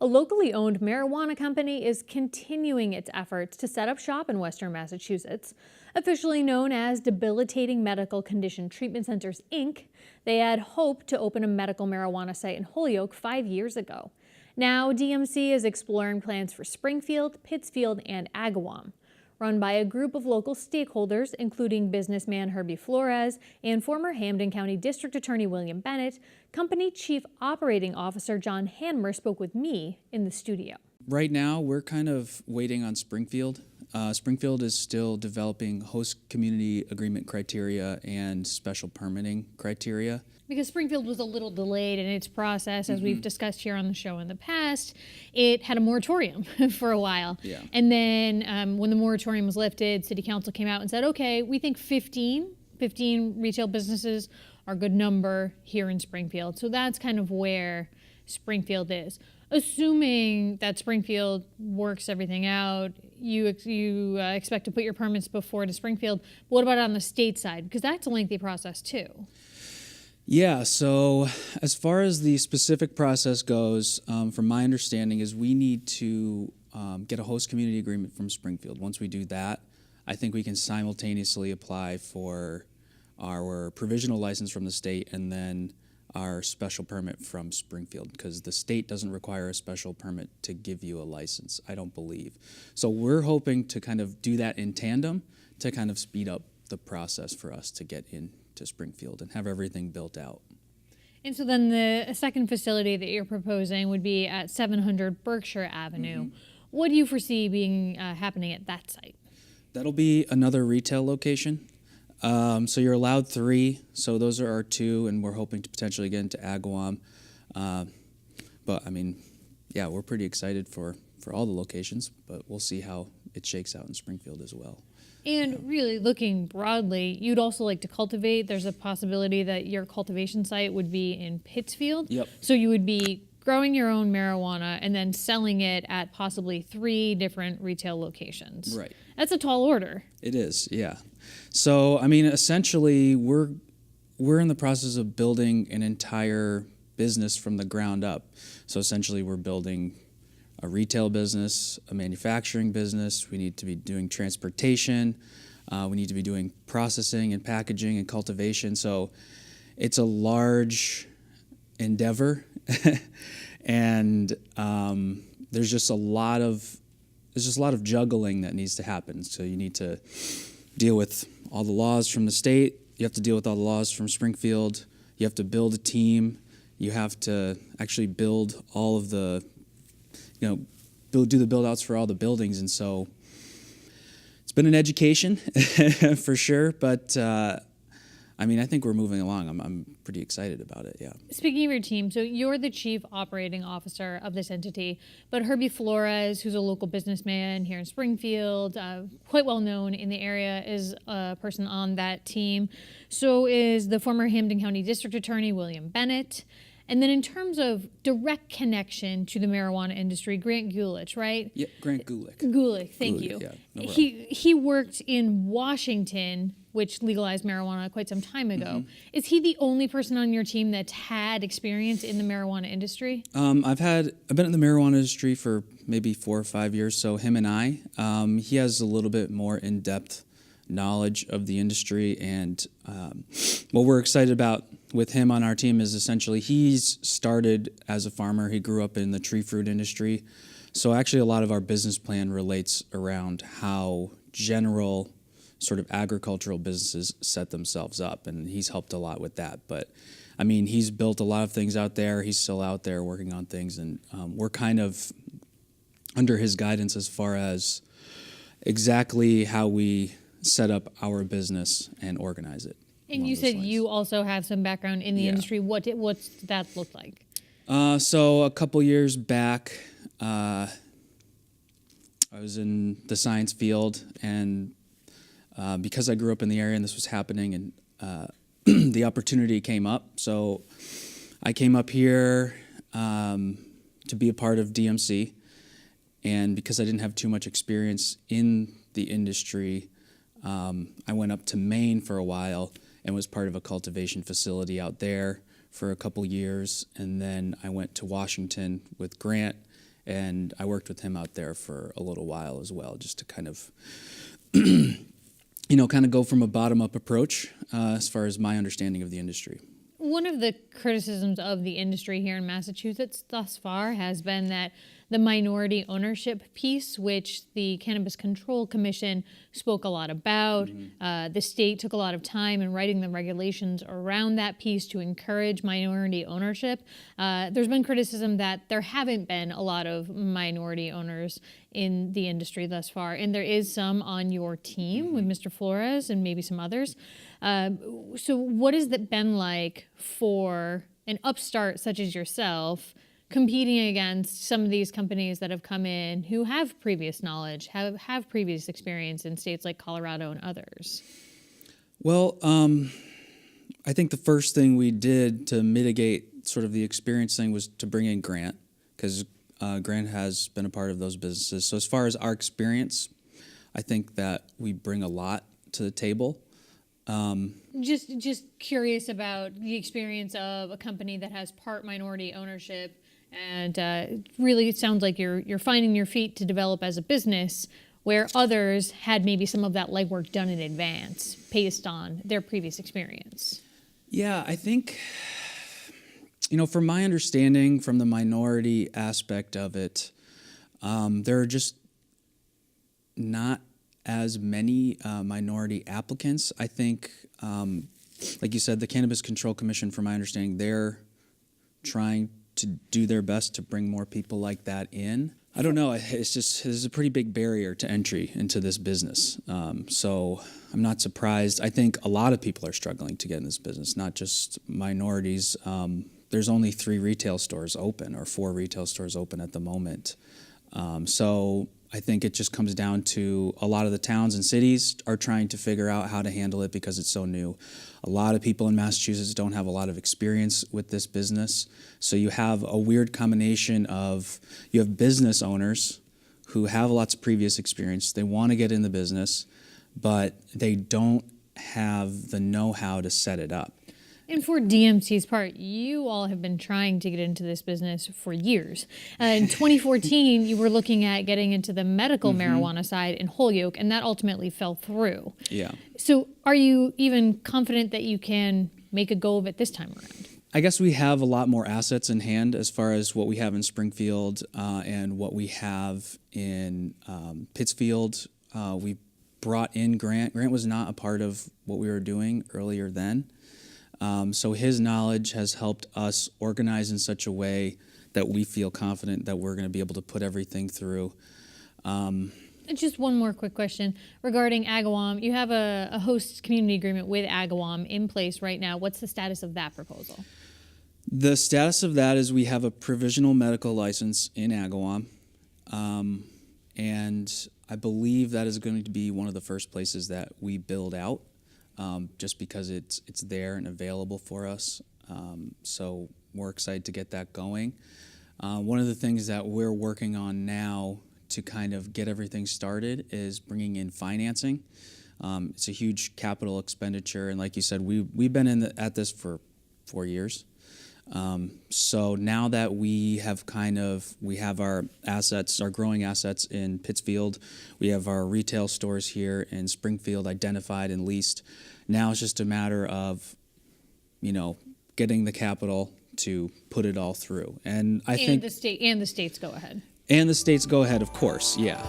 A locally owned marijuana company is continuing its efforts to set up shop in Western Massachusetts. Officially known as Debilitating Medical Condition Treatment Centers, Inc., they had hoped to open a medical marijuana site in Holyoke 5 years ago. Now, DMC is exploring plans for Springfield, Pittsfield, and Agawam. Run by a group of local stakeholders, including businessman Herbie Flores and former Hampden County District Attorney William Bennett, Company Chief Operating Officer John Hanmer spoke with me in the studio. Right now, we're kind of waiting on Springfield. Springfield is still developing host community agreement criteria and special permitting criteria. Because Springfield was a little delayed in its process, as we've discussed here on the show in the past. It had a moratorium for a while. Yeah. And then when the moratorium was lifted, City Council came out and said, okay, we think 15 retail businesses are a good number here in Springfield. So that's kind of where Springfield is. Assuming that Springfield works everything out, you expect to put your permits before to Springfield. But what about on the state side? Because that's a lengthy process too. Yeah, so as far as the specific process goes, from my understanding is we need to get a host community agreement from Springfield. Once we do that, I think we can simultaneously apply for our provisional license from the state and then our special permit from Springfield, because the state doesn't require a special permit to give you a license, I don't believe. So we're hoping to kind of do that in tandem to kind of speed up the process for us to get into Springfield and have everything built out. And so then the second facility that you're proposing would be at 700 Berkshire Avenue. What do you foresee being happening at that site? That'll be another retail location. So you're allowed 3, so those are our 2, and we're hoping to potentially get into Agawam. But I mean, yeah, we're pretty excited for all the locations, but we'll see how it shakes out in Springfield as well. And really looking broadly, you'd also like to cultivate. There's a possibility that your cultivation site would be in Pittsfield. Yep. So you would be growing your own marijuana and then selling it at possibly 3 different retail locations. Right. That's a tall order. It is, yeah. So, I mean, essentially, we're in the process of building an entire business from the ground up. So essentially, we're building a retail business, a manufacturing business. We need to be doing transportation. We need to be doing processing and packaging and cultivation. So it's a large endeavor, and there's just a lot of juggling that needs to happen. So you need to deal with all the laws from the state. You have to deal with all the laws from Springfield. You have to build a team. You have to actually build all of the, do the build outs for all the buildings. And so it's been an education for sure. But I mean, I think we're moving along. I'm pretty excited about it, yeah. Speaking of your team, so you're the chief operating officer of this entity, but Herbie Flores, who's a local businessman here in Springfield, quite well known in the area, is a person on that team. So is the former Hampden County District Attorney, William Bennett. And then in terms of direct connection to the marijuana industry, Grant Gulich, right? Yeah, Grant Gulich. Gulich, thank you. Yeah, no he worked in Washington, which legalized marijuana quite some time ago. Is he the only person on your team that's had experience in the marijuana industry? I've been in the marijuana industry for maybe 4 or 5 years, so him and I. He has a little bit more in-depth knowledge of the industry, and what we're excited about with him on our team is essentially he's started as a farmer. He grew up in the tree fruit industry. So actually a lot of our business plan relates around how general sort of agricultural businesses set themselves up, and he's helped a lot with that. But I mean, he's built a lot of things out there. He's still out there working on things, and we're kind of under his guidance as far as exactly how we set up our business and organize it. And you said you also have some background in the industry. What's that look like? So a couple years back, I was in the science field, and because I grew up in the area and this was happening, and the opportunity came up. So I came up here to be a part of DMC, and because I didn't have too much experience in the industry, I went up to Maine for a while and was part of a cultivation facility out there for a couple years. And then I went to Washington with Grant and I worked with him out there for a little while as well, just to kind of, kind of go from a bottom-up approach as far as my understanding of the industry. One of the criticisms of the industry here in Massachusetts thus far has been that the minority ownership piece, which the Cannabis Control Commission spoke a lot about, the state took a lot of time in writing the regulations around that piece to encourage minority ownership. There's been criticism that there haven't been a lot of minority owners in the industry thus far, and there is some on your team with Mr. Flores and maybe some others. So what has that been like for an upstart such as yourself competing against some of these companies that have come in who have previous knowledge, have previous experience in states like Colorado and others? Well, I think the first thing we did to mitigate sort of the experience thing was to bring in Grant, because Grant has been a part of those businesses. So as far as our experience, I think that we bring a lot to the table. Just curious about the experience of a company that has part minority ownership, and really it sounds like you're finding your feet to develop as a business, where others had maybe some of that legwork done in advance based on their previous experience. Yeah, I think, from my understanding from the minority aspect of it, there are just not as many minority applicants. I think, like you said, the Cannabis Control Commission, from my understanding, they're trying to do their best to bring more people like that in. I don't know. It's just, there's a pretty big barrier to entry into this business. So I'm not surprised. I think a lot of people are struggling to get in this business, not just minorities. There's only 3 retail stores open, or 4 retail stores open at the moment. So I think it just comes down to a lot of the towns and cities are trying to figure out how to handle it because it's so new. A lot of people in Massachusetts don't have a lot of experience with this business. So you have a weird combination of, you have business owners who have lots of previous experience. They want to get in the business, but they don't have the know-how to set it up. And for DMC's part, you all have been trying to get into this business for years. In 2014, you were looking at getting into the medical marijuana side in Holyoke, and that ultimately fell through. Yeah. So are you even confident that you can make a go of it this time around? I guess we have a lot more assets in hand as far as what we have in Springfield and what we have in Pittsfield. We brought in Grant. Grant was not a part of what we were doing earlier then. So his knowledge has helped us organize in such a way that we feel confident that we're going to be able to put everything through. Just one more quick question regarding Agawam. You have a host community agreement with Agawam in place right now. What's the status of that proposal? The status of that is we have a provisional medical license in Agawam, and I believe that is going to be one of the first places that we build out. Just because it's there and available for us. So we're excited to get that going. One of the things that we're working on now to kind of get everything started is bringing in financing. It's a huge capital expenditure, and like you said, we've been at this for 4 years. So now that we have our assets, our growing assets in Pittsfield, we have our retail stores here in Springfield identified and leased. Now it's just a matter of, getting the capital to put it all through. And I think the states go ahead. And the states go ahead, of course, yeah.